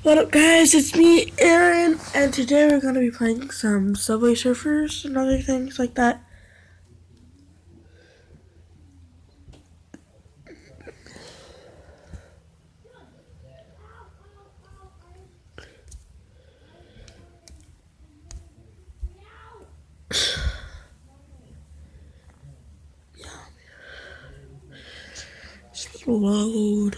What up, guys? It's me, Aaron, and today we're going to be playing some Subway Surfers and other things like that. Load.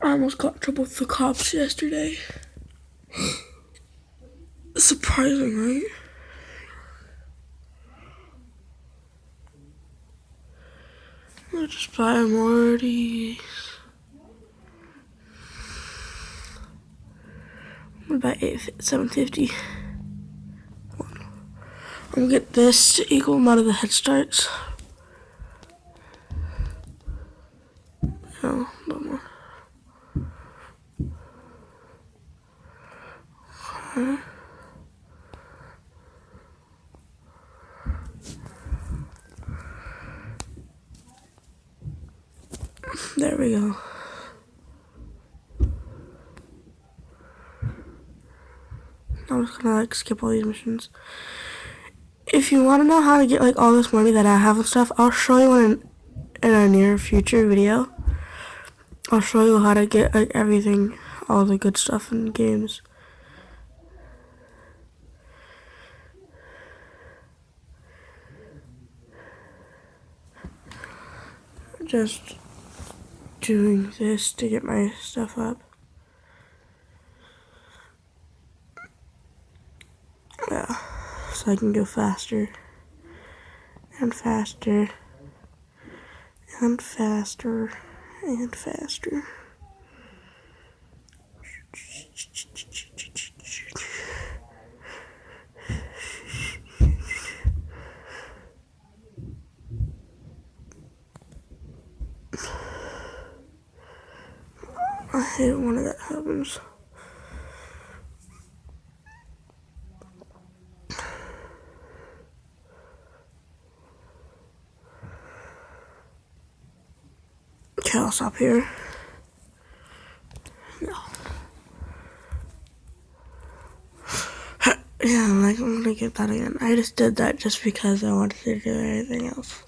I almost got in trouble with the cops yesterday. Surprising, right? I'll just buy more of these. I'm gonna buy 750. I'm gonna get this to equal amount of the head starts. No, no more. Okay. There we go. I'm just gonna skip all these missions. If you want to know how to get all this money that I have and stuff, I'll show you in a near future video. I'll show you how to get everything, all the good stuff in games. Just doing this to get my stuff up. Yeah, so I can go faster and faster and faster and faster. I hate when that happens. Okay, I'll stop here. Yeah, I'm gonna get that again. I just did that just because I wanted to do anything else.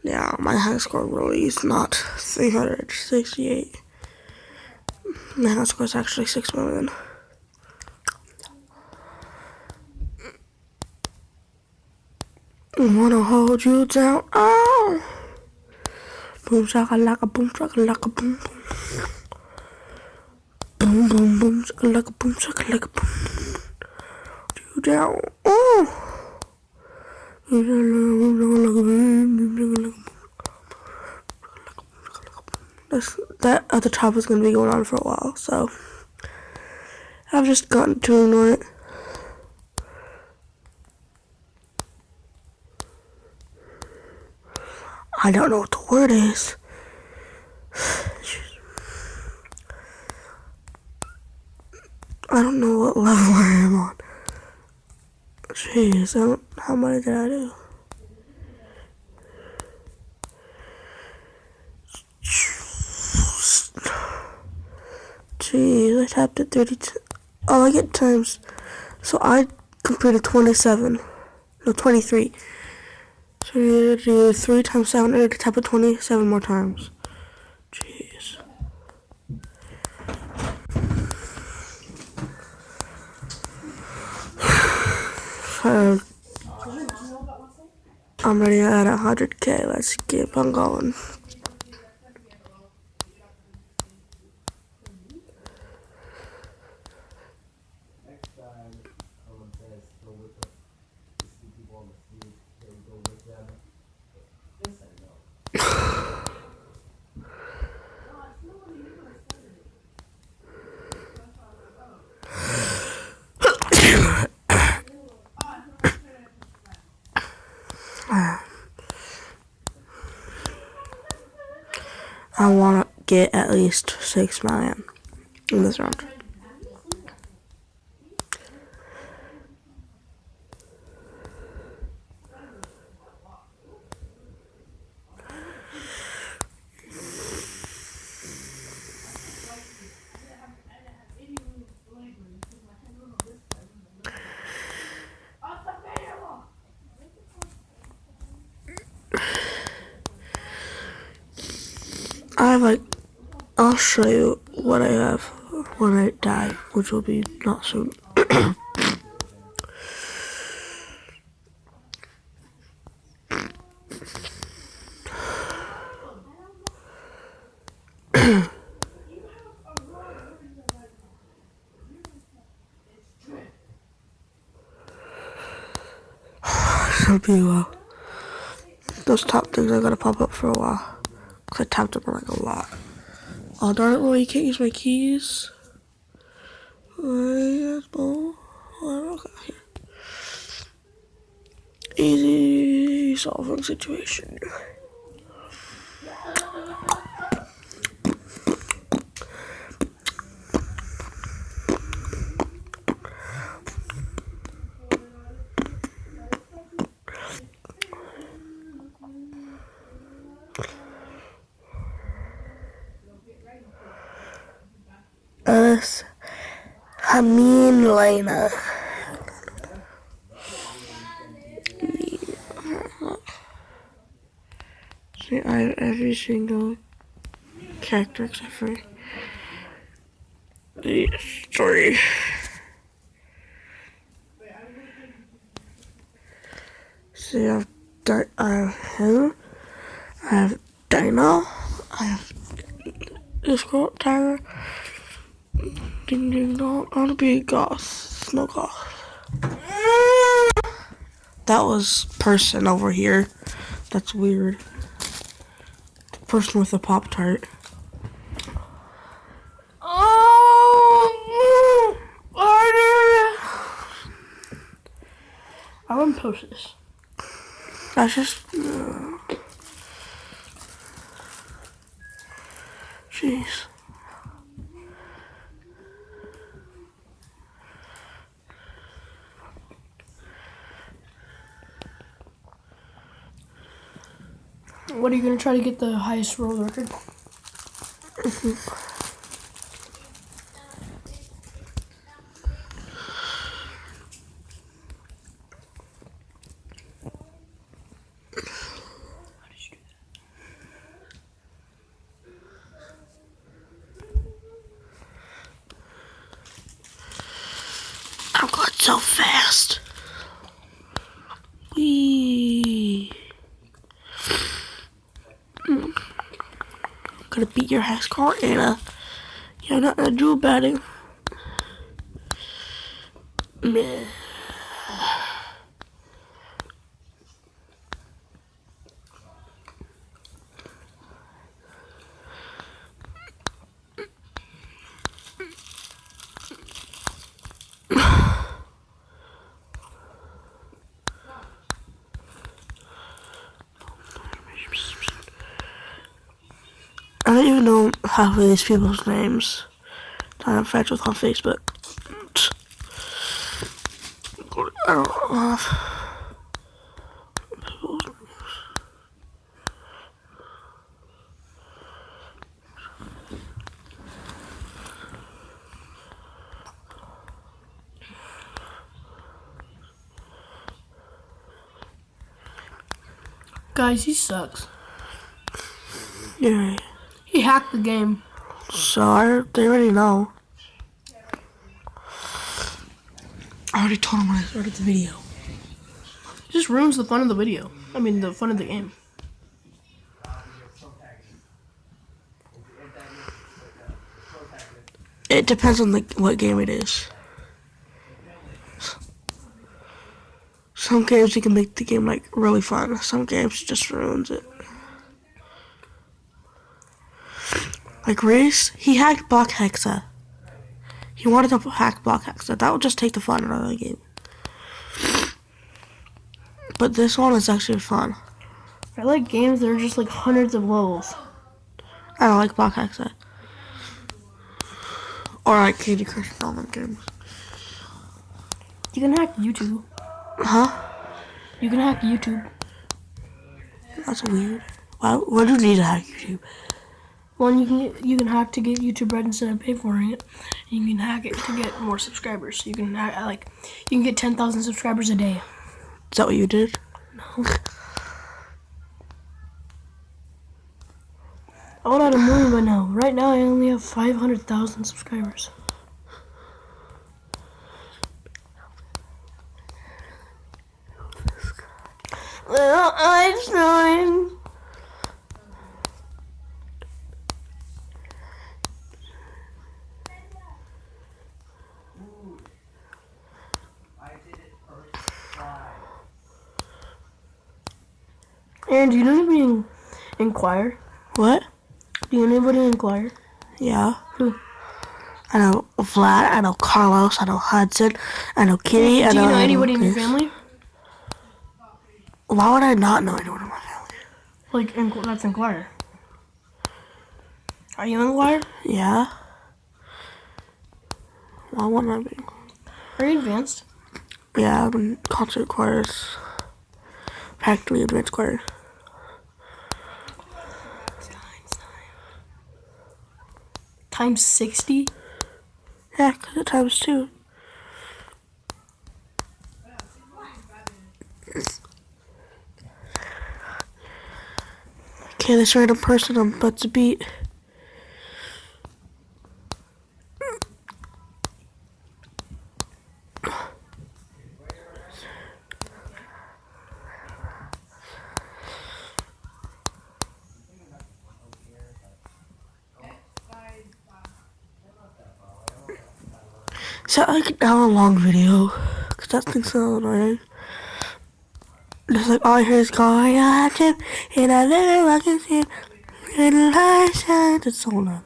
Yeah, my high score really is not 368. My high score is actually 6 million. I wanna hold you down. Oh! Boom shakalaka boom shakalaka boom boom. Boom boom boom shakalaka boom shakalaka boom. Hold you down. Oh! That at the top is gonna be going on for a while, so I've just gotten to ignore it. I don't know what the word is. I don't know what level I am on. Jeez, how many did I do? Jeez, I tapped it 32. Oh, I get times. So I completed 27. No, 23. So you need to do 3 times 7. I need to tap it 27 more times. Jeez. So, I'm ready at 100K. Let's keep on going. I want to get at least 6 million in this round. I'll show you what I have when I die, which will be not soon. So be those top things are gonna pop up for a while. Cause I tapped them like a lot. Oh darn it, well you can't use my keys. Easy solving situation. Hameen Lena. See, I have every single character except for the story. See, I have him. I have Dino. I have this girl, Tyler. Ding ding dong. I want to be Goth. Snow Goth. That was person over here. That's weird. The person with a Pop-Tart. I wouldn't post this. That's just... Jeez. What are you going to try to get the highest world record? I'm going so fast. Wee. I'm gonna beat your ass car, Anna. You're not gonna do about it. Meh. I don't even know half of these people's names that I'm friends with on Facebook. I don't know half people's names. Guys, he sucks. Yeah. He hacked the game. So they already know. I already told him when I started the video. It just ruins the fun of the video. I mean, the fun of the game. It depends on what game it is. Some games you can make the game like really fun. Some games just ruins it. Like Race, he hacked Block Hexa. He wanted to hack Block Hexa. That would just take the fun out of the game. But this one is actually fun. I like games that are just like hundreds of levels. I don't like Block Hexa. Or like Candy Crush and all them games. You can hack YouTube. Huh? You can hack YouTube. That's weird. Why do you need to hack YouTube? One, you can hack to get YouTube Red instead of pay for it. You can hack it to get more subscribers. You can you can get 10,000 subscribers a day. Is that what you did? No. I would have 1 million by now. Right now, I only have 500,000 subscribers. Little Einstein. Aaron, do you know anybody in Inquire? What? Do you know anybody in Inquire? Yeah. Who? I know Vlad, I know Carlos, I know Hudson, I know Kitty, Do I you know... know anybody in your family? Why would I not know anyone in my family? Like, that's Inquire. Are you in Inquire? Yeah. Why wouldn't I be? Are you advanced? Yeah, I'm in concert choirs. Practically advanced choir. Times 60? Yeah, because it times 2. Okay, this random person I'm about to beat. Is that like an hour long video? Because that thing's so annoying. Just like all I hear is going on him, and I never walk in him, and the light shines. It's so long.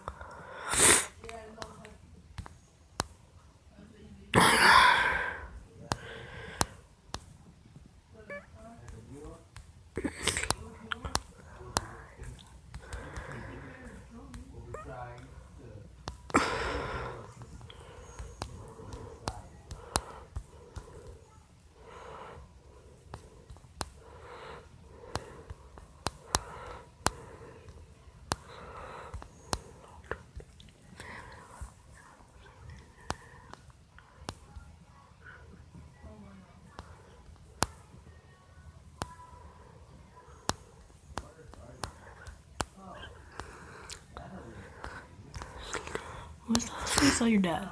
When's the last time you saw your dad?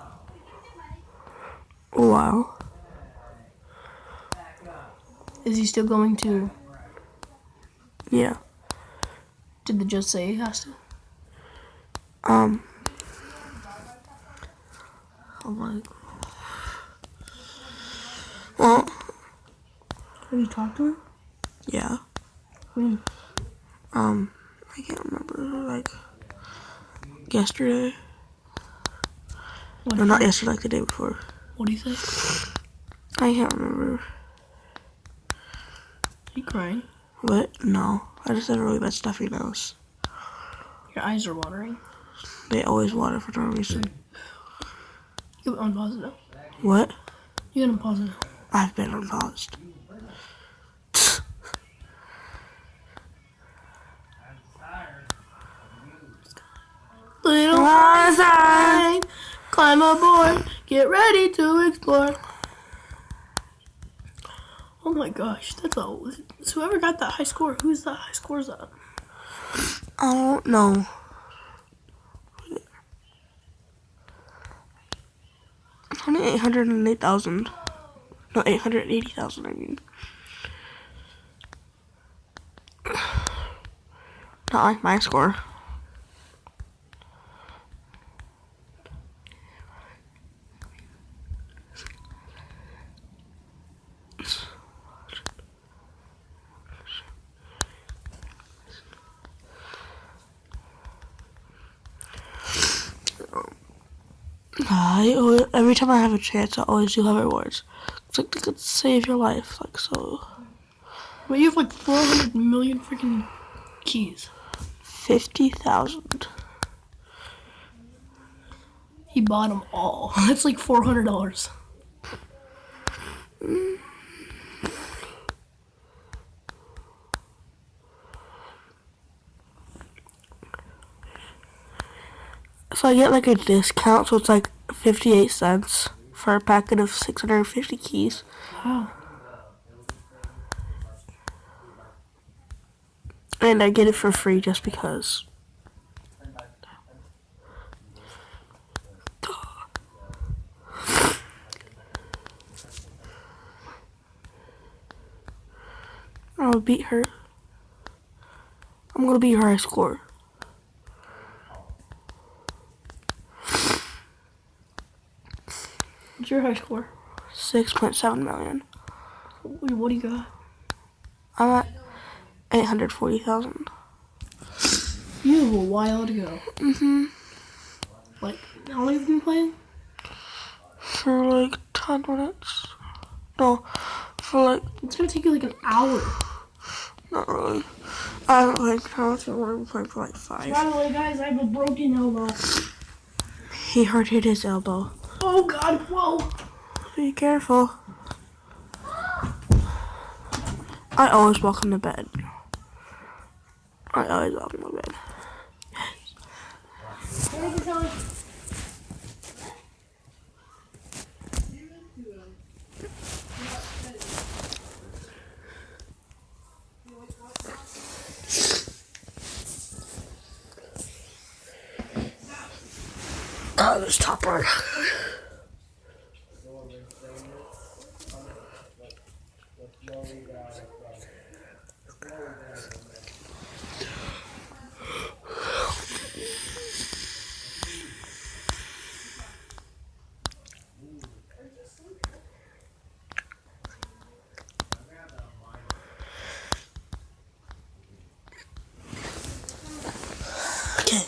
Wow. Is he still going to... Yeah. Did the judge say he has to? Oh my. Well, Have you talked to him? yeah. When? I can't remember, like, yesterday. What No, not yesterday, like the day before. What do you say? I can't remember. Are you crying? What? No. I just have a really bad stuffy nose. Your eyes are watering. They always water for no reason. You can unpause it now. What? You can unpause it now. I've been unpaused. Little Einstein, climb aboard, get ready to explore. Oh my gosh, that's all. Whoever got that high score, who's that high score is that? I don't know. It's only 808,000. No, 880,000, I mean. Not like my score. Every time I have a chance, I always do have rewards. It's like they could save your life, like so. But you have like 400 million freaking keys. 50,000. He bought them all. That's like $400. So I get like a discount, so it's like 58 cents for a packet of 650 keys. Wow. And I get it for free just because. beat her. I'm gonna beat her high score. What's your high score? 6.7 million. What do you got? I'm at 840,000. You have a while to go. Like, how long have you been playing? For like 10 minutes. No, for like, It's gonna take you like an hour. not really. I haven't played counts. I've only been playing for like 5. By the way, guys, I have a broken elbow. He hurt his elbow. Oh God, whoa. Be careful. I always walk on the bed. I always walk on the bed. Oh, this top one. Okay.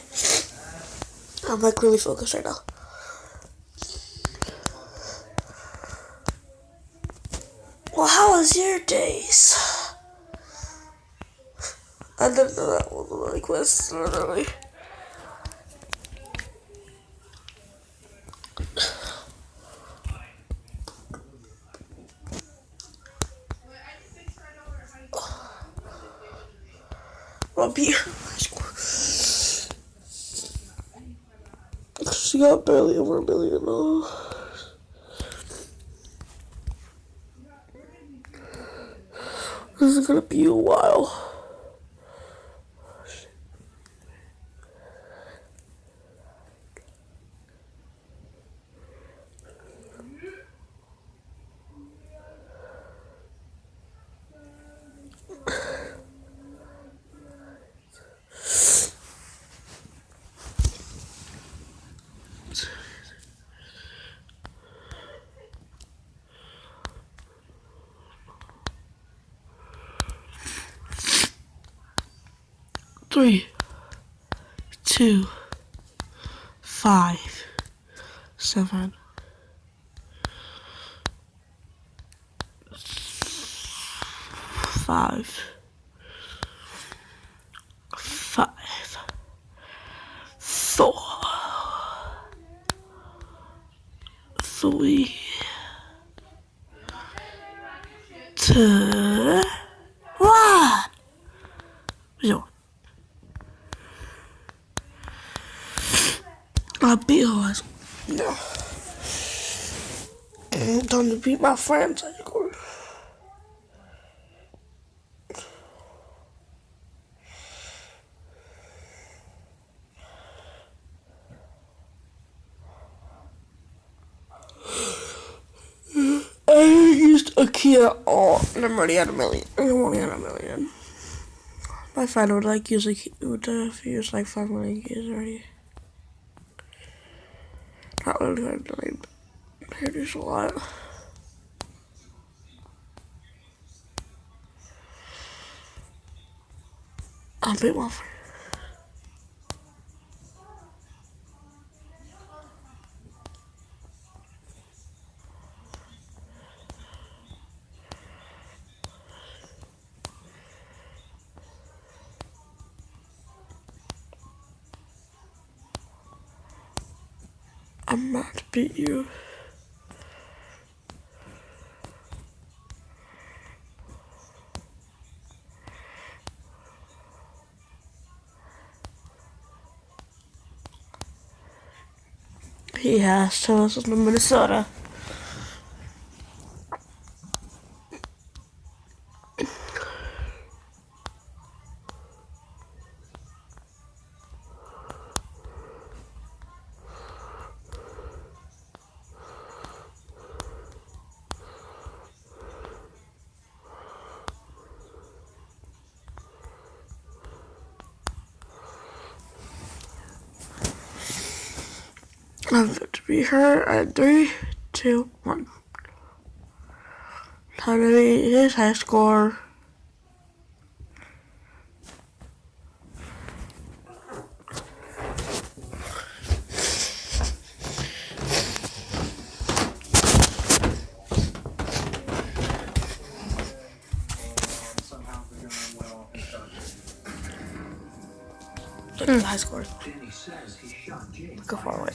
I'm like really focused right now. Well, how was your days? I didn't know that was like this, literally. I'll beat her high score. She got barely over $1 million. This is gonna be a while. Three, 2, 5, 7, 5, 5, 4, 3, 2, 1. 0. I beat her. No. And time to beat my friends. I scored. I used a Kia all, and I'm already at $1 million. I'm only at $1 million. My friend would like use use like 5 million Kias already. Not really $5 million. It is a lot. I'll beat my friend. I'm about to beat you. He has to listen to Minnesota. I have to beat her at 3, 2, 1. Time to beat his high score. Look at the high score. Go far away.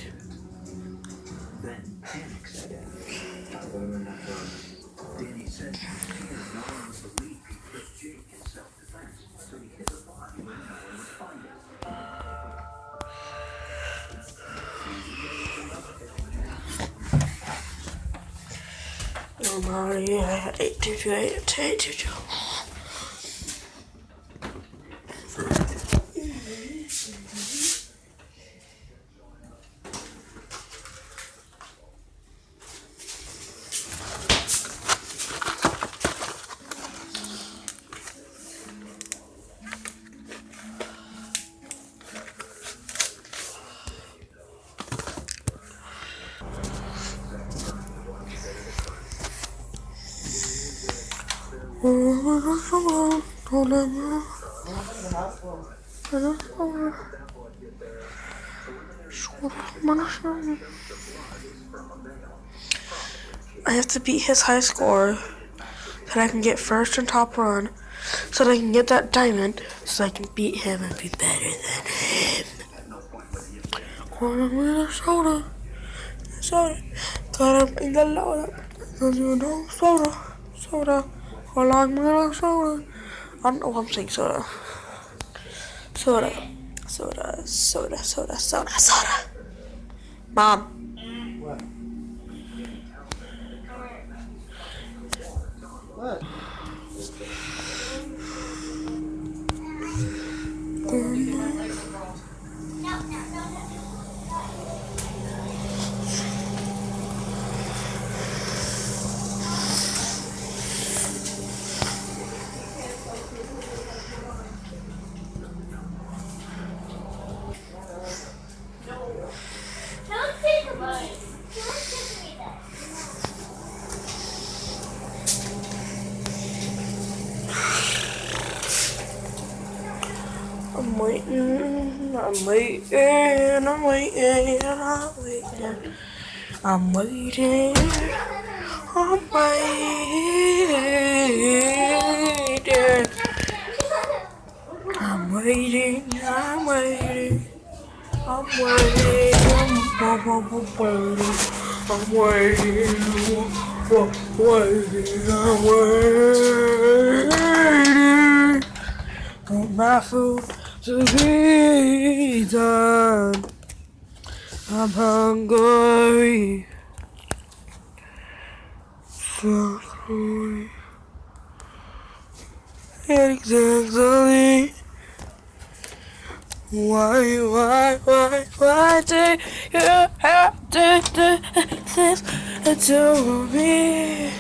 Danny said he no one would believe he put Jake in self-defense, so he hit the block where no one would find it. Nobody, I had 822. I have to beat his high score so that I can get first and top run, so that I can get that diamond, so I can beat him and be better than him. Soda, got him in the load. Soda. Hold on, soda. I don't know why I'm saying soda. Soda. Mom. What? I'm waiting. I'm waiting. For my food to be done. I'm hungry. So hungry. Exactly. Why do you have to do this to me?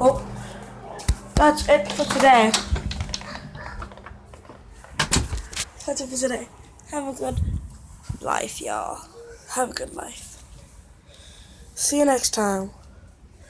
Oh, that's it for today. Have a good life, y'all. Have a good life. See you next time.